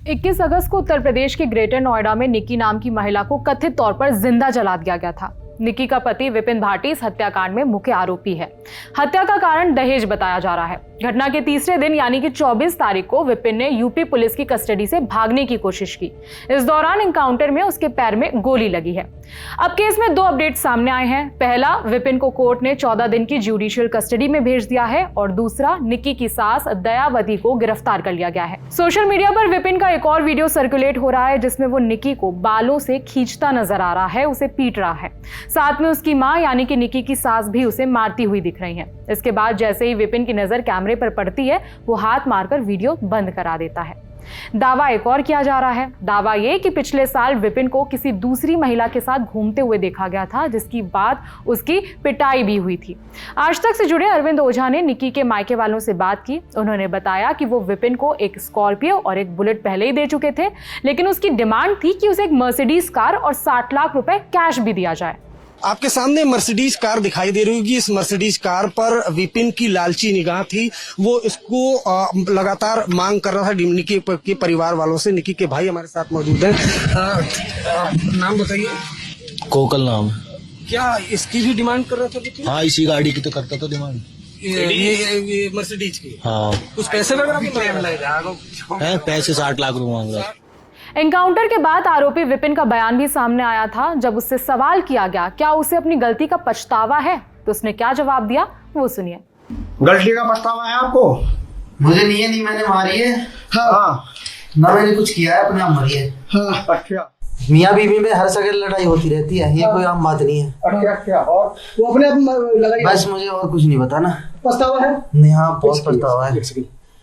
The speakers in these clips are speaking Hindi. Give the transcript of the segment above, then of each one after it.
21 अगस्त को उत्तर प्रदेश के ग्रेटर नोएडा में निक्की नाम की महिला को कथित तौर पर जिंदा जला दिया गया था। निक्की का पति विपिन भाटी इस हत्याकांड में मुख्य आरोपी है। हत्या का कारण दहेज बताया जा रहा है। घटना के तीसरे दिन यानी कि 24 तारीख को विपिन ने यूपी पुलिस की कस्टडी से भागने की कोशिश की। इस दौरान एनकाउंटर में उसके पैर में गोली लगी है। अब केस में 2 अपडेट सामने आए हैं। पहला, विपिन को कोर्ट ने 14 दिन की जुडिशियल कस्टडी में भेज दिया है और दूसरा, निक्की की सास दयावती को गिरफ्तार कर लिया गया है। सोशल मीडिया पर विपिन का एक और वीडियो सर्कुलेट हो रहा है जिसमें वो निक्की को बालों से खींचता नजर आ रहा है, उसे पीट रहा है। साथ में उसकी मां यानी कि निक्की की सास भी उसे मारती हुई दिख रही है। इसके बाद जैसे ही विपिन की नजर कैमरे पर पड़ती है, वो हाथ मारकर वीडियो बंद करा देता है। दावा एक और किया जा रहा है। दावा ये कि पिछले साल विपिन को किसी दूसरी महिला के साथ घूमते हुए देखा गया था, जिसकी बाद उसकी पिटाई भी हुई थी। आज तक से जुड़े अरविंद ओझा ने निक्की के मायके वालों से बात की। उन्होंने बताया कि वो विपिन को एक स्कॉर्पियो और एक बुलेट पहले ही दे चुके थे, लेकिन उसकी डिमांड थी कि उसे एक मर्सिडीज कार और 60 लाख रुपए कैश भी दिया जाए। आपके सामने मर्सिडीज कार दिखाई दे रही होगी। इस मर्सिडीज कार पर विपिन की लालची निगाह थी। वो इसको लगातार मांग कर रहा था निक्की के परिवार वालों से। निक्की के भाई हमारे साथ मौजूद हैं। नाम बताइए। कोकल नाम। क्या इसकी भी डिमांड कर रहा था विपिन? हाँ, इसी गाड़ी की तो करता था डिमांड। ये मर्सिडीज की। हाँ, कुछ पैसे वगैरह भी है, पैसे 60 लाख रुपए मांग रहा। एनकाउंटर के बाद आरोपी विपिन का बयान भी सामने आया था। जब उससे सवाल किया गया क्या उसे अपनी गलती का पछतावा है, तो उसने क्या जवाब दिया, वो सुनिए। गलती का पछतावा है आपको? मुझे नहीं है, नहीं मैंने मारी है। हाँ, ना मैंने कुछ किया है, अपने आप मरी है। हाँ, अच्छा। मियाँ बीवी में हर जगह लड़ाई होती रहती है, ये कोई आम बात नहीं है। अच्छा। और वो अपने आप लगाई? बस मुझे और कुछ नहीं पता ना। पछतावा है? नहीं, हाँ बहुत पछतावा है।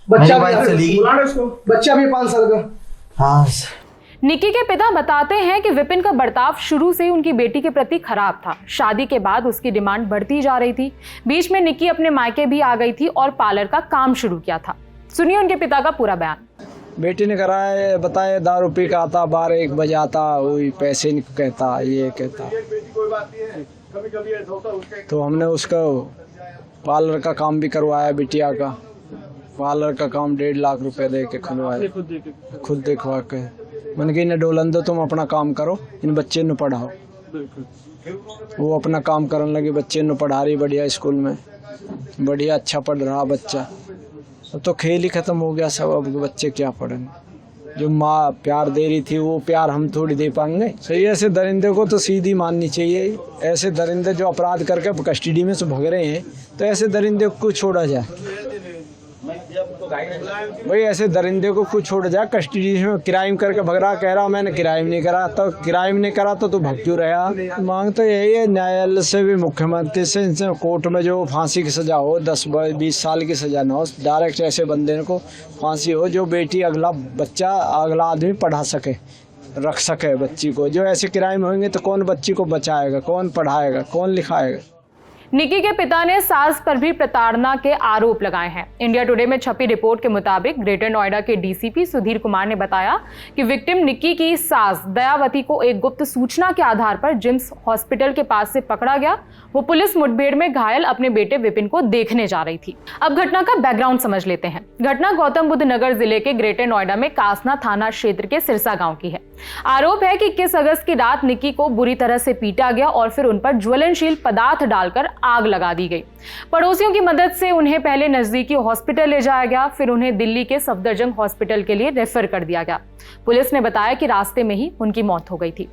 बच्चा भी 5 साल का। हाँ। निक्की के पिता बताते हैं कि विपिन का बर्ताव शुरू से ही उनकी बेटी के प्रति खराब था। शादी के बाद उसकी डिमांड बढ़ती जा रही थी। बीच में निक्की अपने मायके भी आ गई थी और पार्लर का काम शुरू किया था। सुनिए उनके पिता का पूरा बयान। बेटी ने कराया, बताया दारू पी का आता, 12-1 बजे आता, वही पैसे नहीं कहता, ये कहता। तो हमने उसका पार्लर का काम भी करवाया, बिटिया का पार्लर का काम 1.5 लाख रुपए दे के खुलवाया, खुद देखवा के। मैंने कहा इन्हें डोलन दो, तुम अपना काम करो, इन बच्चे ने पढ़ाओ। वो अपना काम करने लगे, बच्चे ने पढ़ा रही बढ़िया स्कूल में, बढ़िया अच्छा पढ़ रहा बच्चा। अब तो खेल ही खत्म हो गया सब, अब बच्चे क्या पढ़ेंगे। जो माँ प्यार दे रही थी वो प्यार हम थोड़ी दे पाएंगे। सही, ऐसे दरिंदे को तो सीधी माननी चाहिए। ऐसे दरिंदे जो अपराध करके कस्टडी में से भग रहे हैं, तो ऐसे दरिंदे को छोड़ा जाए भाई, ऐसे दरिंदे को कुछ छोड़ जाए। कस्टडी में क्राइम करके भग रहा, कह रहा मैंने क्राइम नहीं करा, तो क्राइम नहीं करा तो तू भग क्यों रहा। मांग तो यही है, न्यायालय से भी, मुख्यमंत्री से, इनसे कोर्ट में जो फांसी की सजा हो, 10-20 साल की सजा न हो, डायरेक्ट ऐसे बंदे को फांसी हो जो बेटी अगला बच्चा अगला आदमी पढ़ा सके, रख सके बच्ची को। जो ऐसे क्राइम होंगे तो कौन बच्ची को बचाएगा, कौन पढ़ाएगा, कौन लिखाएगा। निक्की के पिता ने सास पर भी प्रताड़ना के आरोप लगाए हैं। इंडिया टुडे में छपी रिपोर्ट के मुताबिक ग्रेटर नोएडा के डीसीपी सुधीर कुमार ने बताया कि विक्टिम निक्की की सास दयावती को एक गुप्त सूचना के आधार पर जिम्स हॉस्पिटल के पास से पकड़ा गया। वो पुलिस मुठभेड़ में घायल अपने बेटे विपिन को देखने जा रही थी। अब घटना का बैकग्राउंड समझ लेते हैं। घटना गौतम बुद्ध नगर जिले के ग्रेटर नोएडा में कासना थाना क्षेत्र के सिरसा गाँव की है। आरोप है कि 21 अगस्त की रात निक्की को बुरी तरह से पीटा गया और फिर उन पर ज्वलनशील पदार्थ डालकर आग लगा दी गई। पड़ोसियों की मदद से उन्हें पहले नजदीकी हॉस्पिटल ले जाया गया, फिर उन्हें दिल्ली के सफदरजंग हॉस्पिटल के लिए रेफर कर दिया गया। पुलिस ने बताया कि रास्ते में ही उनकी मौत हो गई थी।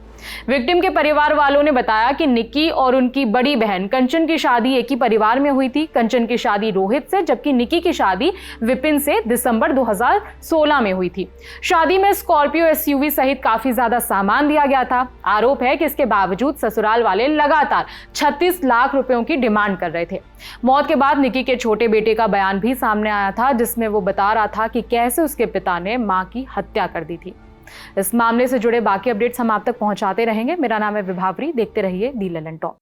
विक्टिम के परिवार वालों ने बताया कि निक्की और उनकी बड़ी बहन कंचन की शादी एक ही परिवार में हुई थी। कंचन की शादी रोहित से, जबकि निक्की की शादी विपिन से दिसंबर 2016 में हुई थी। शादी में स्कॉर्पियो एसयूवी सहित काफी ज्यादा सामान दिया गया था। आरोप है कि इसके बावजूद ससुराल वाले लगातार 36 लाख रुपयों की डिमांड कर रहे थे। मौत के बाद निक्की के छोटे बेटे का बयान भी सामने आया था, जिसमें वो बता रहा था कि कैसे उसके पिता ने मां की हत्या कर दी थी। इस मामले से जुड़े बाकी अपडेट्स हम आप तक पहुंचाते रहेंगे। मेरा नाम है विभावरी, देखते रहिए दी ललन टॉक।